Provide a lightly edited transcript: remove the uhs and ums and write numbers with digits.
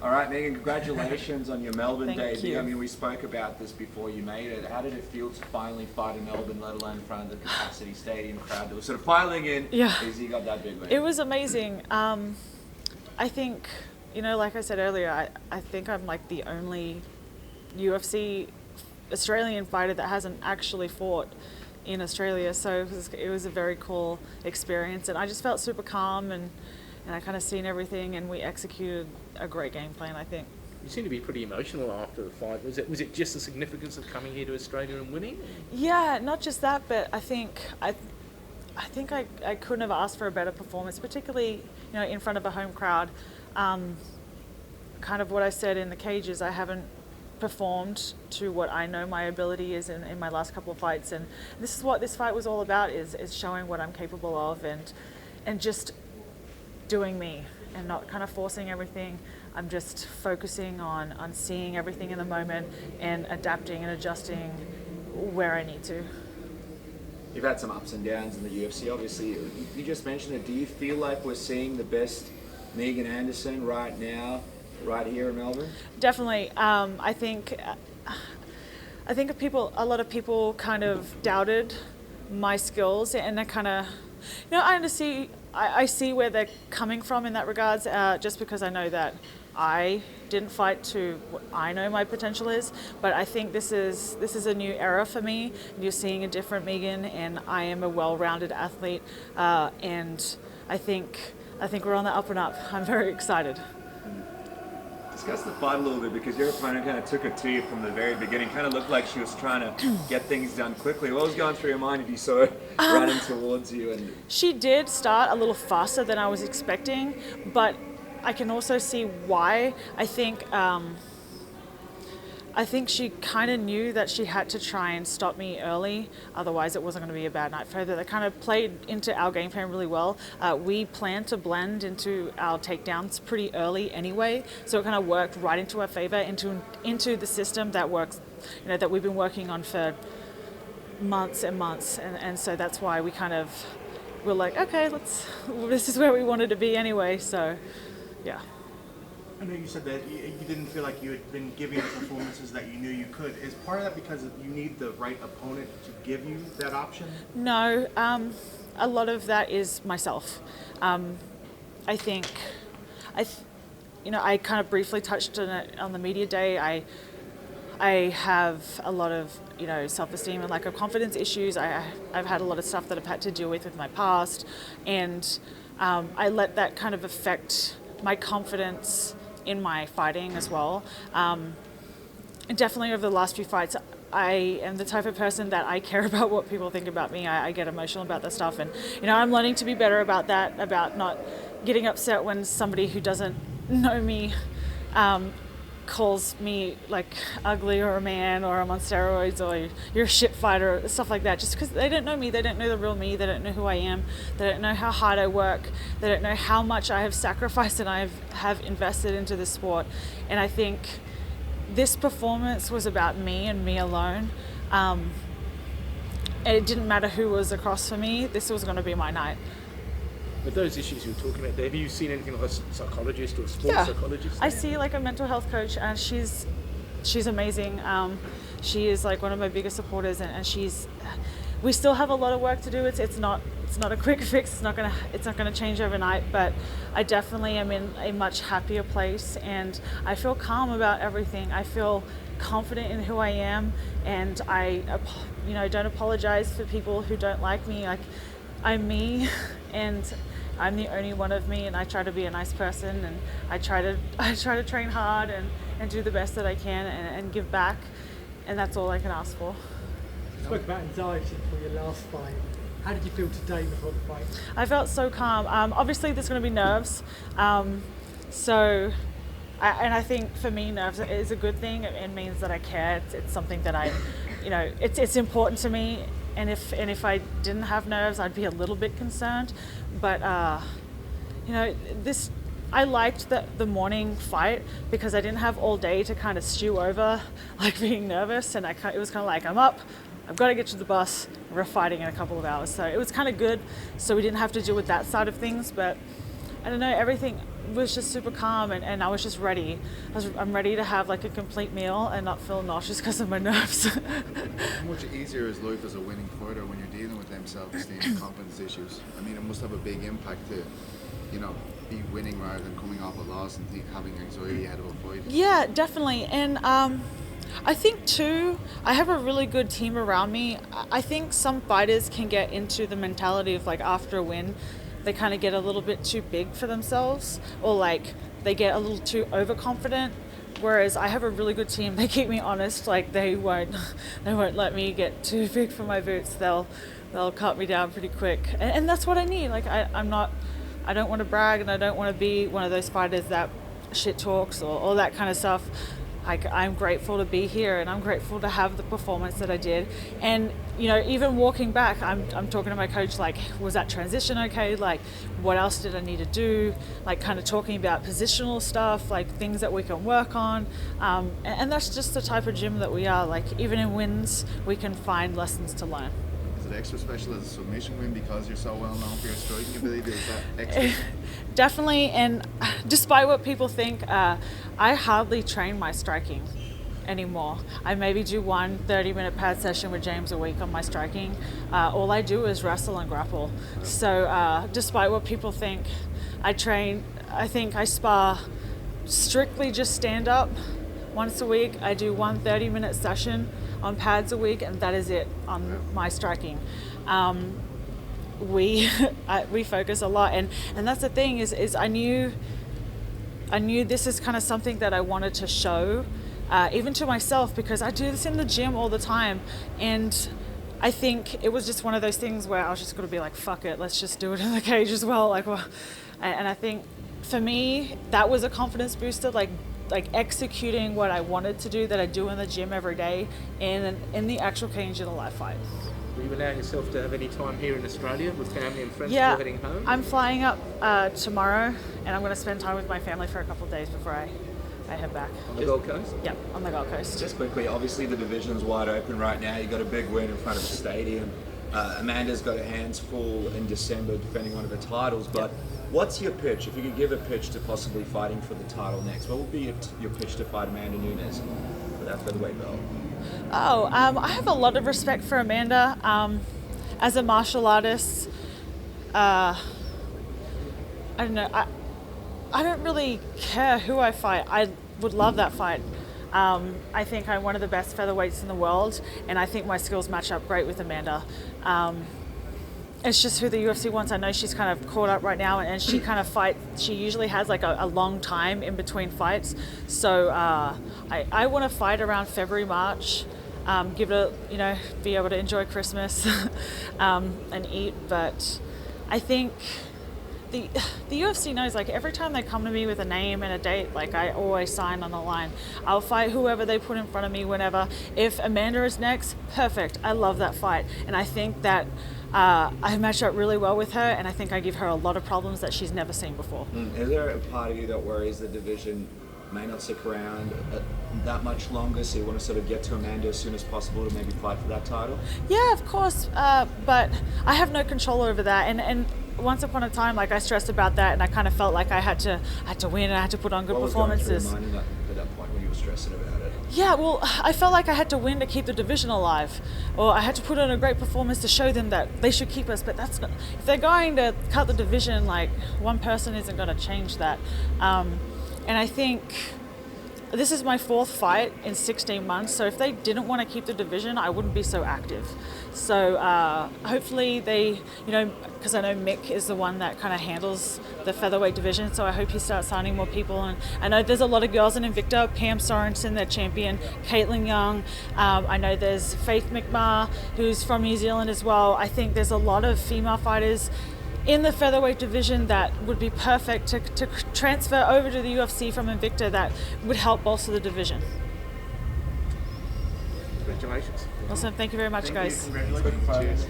All right, Megan, congratulations on your Melbourne Thank debut. you. I mean, we spoke about this before you made it. How did it feel to finally fight in Melbourne, let alone in front of the capacity stadium crowd that was sort of piling in Yeah. as you got that big win? It was amazing. I think, like I said earlier, I think I'm like the only UFC Australian fighter that hasn't actually fought in Australia. So it was a very cool experience. And I just felt super calm and I kind of seen everything, and we executed a great game plan, I think. You seem to be pretty emotional after the fight. Was it just the significance of coming here to Australia and winning? Yeah, not just that, but I think I couldn't have asked for a better performance, particularly in front of a home crowd. Kind of what I said in the cages, I haven't performed to what I know my ability is in my last couple of fights, and this is what this fight was all about: is showing what I'm capable of and just doing me and not kind of forcing everything. I'm just focusing on seeing everything in the moment and adapting and adjusting where I need to. You've had some ups and downs in the UFC, obviously. You just mentioned it. Do you feel like we're seeing the best Megan Anderson right now, right here in Melbourne? Definitely. I think a lot of people kind of doubted my skills, and they kind of, I see where they're coming from in that regards, just because I know that I didn't fight to what I know my potential is, but I think this is a new era for me. You're seeing a different Megan, and I am a well-rounded athlete, and I think we're on the up and up. I'm very excited. Discuss the fight a little bit, because your opponent kind of took it to you from the very beginning. Kind of looked like she was trying to get things done quickly. What was going through your mind if you saw her running towards you? And she did start a little faster than I was expecting, but I can also see why. I think she kind of knew that she had to try and stop me early, otherwise it wasn't going to be a bad night for her. That kind of played into our game plan really well. We planned to blend into our takedowns pretty early anyway, so it kind of worked right into our favor, into the system that works, that we've been working on for months and months, and so that's why we kind of were like, okay, this is where we wanted to be anyway, so yeah. I know you said that you didn't feel like you had been giving the performances that you knew you could. Is part of that because you need the right opponent to give you that option? No, a lot of that is myself. I think, I kind of briefly touched on it on the media day. I have a lot of, self-esteem and lack of confidence issues. I've had a lot of stuff that I've had to deal with my past, and I let that kind of affect my confidence in my fighting as well. And definitely over the last few fights, I am the type of person that I care about what people think about me. I get emotional about that stuff, and I'm learning to be better about that, about not getting upset when somebody who doesn't know me calls me like ugly or a man or I'm on steroids or you're a shit fighter, stuff like that, just because they don't know me, they don't know the real me, they don't know who I am, they don't know how hard I work, they don't know how much I have sacrificed and I have invested into the sport. And I think this performance was about me and me alone. And it didn't matter who was across from me, this was going to be my night. But those issues you were talking about there, have you seen anything like a psychologist or a sports psychologist? I see like a mental health coach, and she's amazing. She is like one of my biggest supporters, and we still have a lot of work to do. It's not a quick fix. It's not gonna change overnight, but I definitely am in a much happier place, and I feel calm about everything. I feel confident in who I am, and I don't apologize for people who don't like me. Like, I'm me, and I'm the only one of me, and I try to be a nice person, and I try to train hard and do the best that I can and give back, and that's all I can ask for. You spoke about anxiety for your last fight. How did you feel today before the fight? I felt so calm. Obviously there's going to be nerves, so I think for me nerves is a good thing. It means that I care. It's something that it's important to me. And if I didn't have nerves, I'd be a little bit concerned. But I liked the morning fight because I didn't have all day to kind of stew over like being nervous, and it was kind of like, I'm up, I've got to get to the bus, we're fighting in a couple of hours. So it was kind of good. So we didn't have to deal with that side of things. But I don't know, everything was just super calm, and I was just ready. I'm ready to have like a complete meal and not feel nauseous because of my nerves. How much easier is life as a winning fighter when you're dealing with them self-esteem and confidence issues? I mean, it must have a big impact to, be winning rather than coming off a loss and having anxiety ahead of a fight. Yeah, definitely. And I think too, I have a really good team around me. I think some fighters can get into the mentality of like after a win, they kind of get a little bit too big for themselves, or like they get a little too overconfident. Whereas I have a really good team. They keep me honest. Like they won't let me get too big for my boots. They'll cut me down pretty quick. And that's what I need. Like I don't want to brag, and I don't want to be one of those fighters that shit talks or all that kind of stuff. Like I'm grateful to be here, and I'm grateful to have the performance that I did. And even walking back, I'm talking to my coach like, was that transition okay? Like, what else did I need to do? Like, kind of talking about positional stuff, like things that we can work on. And that's just the type of gym that we are. Like, even in wins, we can find lessons to learn. Is it extra special as a submission win because you're so well known for your striking ability? Is that extra? Definitely, and despite what people think, I hardly train my striking anymore. I maybe do one 30-minute pad session with James a week on my striking. All I do is wrestle and grapple. So despite what people think, I think I spar strictly just stand up once a week. I do one 30-minute session on pads a week, and that is it on my striking. We focus a lot, and that's the thing is I knew this is kind of something that I wanted to show, even to myself, because I do this in the gym all the time, and I think it was just one of those things where I was just going to be like, fuck it, let's just do it in the cage as well. And I think for me that was a confidence booster, like executing what I wanted to do that I do in the gym every day in the actual cage in a live fight. Were you allowing yourself to have any time here in Australia with family and friends Yeah, before heading home? I'm flying up tomorrow, and I'm going to spend time with my family for a couple of days before I head back. On the Gold Coast? Yeah, on the Gold Coast. Just quickly, obviously the division's wide open right now. You got a big win in front of the stadium. Amanda's got her hands full in December defending one of her titles, but what's your pitch? If you could give a pitch to possibly fighting for the title next, what would be your pitch to fight Amanda Nunes for that featherweight belt? I have a lot of respect for Amanda. As a martial artist, I don't know, I don't really care who I fight. I would love that fight. I think I'm one of the best featherweights in the world, and I think my skills match up great with Amanda. It's just who the UFC wants. I know she's kind of caught up right now, and she kind of she usually has like a long time in between fights. So I want to fight around February, March, give it be able to enjoy Christmas and eat. But I think the UFC knows, like, every time they come to me with a name and a date, like, I always sign on the line. I'll fight whoever they put in front of me whenever. If Amanda is next, perfect. I love that fight. And I think that I match up really well with her, and I think I give her a lot of problems that she's never seen before. Is there a part of you that worries the division may not stick around that much longer, so you want to sort of get to Amanda as soon as possible to maybe fight for that title? Yeah, of course, but I have no control over that, and once upon a time, like, I stressed about that, and I kind of felt like I had to win, and I had to put on good performances. What was going through your mind at that point when you were stressing about it? Yeah, well, I felt like I had to win to keep the division alive, or I had to put on a great performance to show them that they should keep us. But that's not, if they're going to cut the division, like, one person isn't going to change that. And I think this is my 4th fight in 16 months, so if they didn't want to keep the division, I wouldn't be so active. So hopefully they, because I know Mick is the one that kind of handles the featherweight division, so I hope he starts signing more people. And I know there's a lot of girls in Invicta. Pam Sorensen, their champion, Caitlin Young. I know there's Faith McMahon, who's from New Zealand as well. I think there's a lot of female fighters in the featherweight division that would be perfect to transfer over to the UFC from Invicta that would help bolster the division. Congratulations. Awesome. Thank you very much, guys. Congratulations.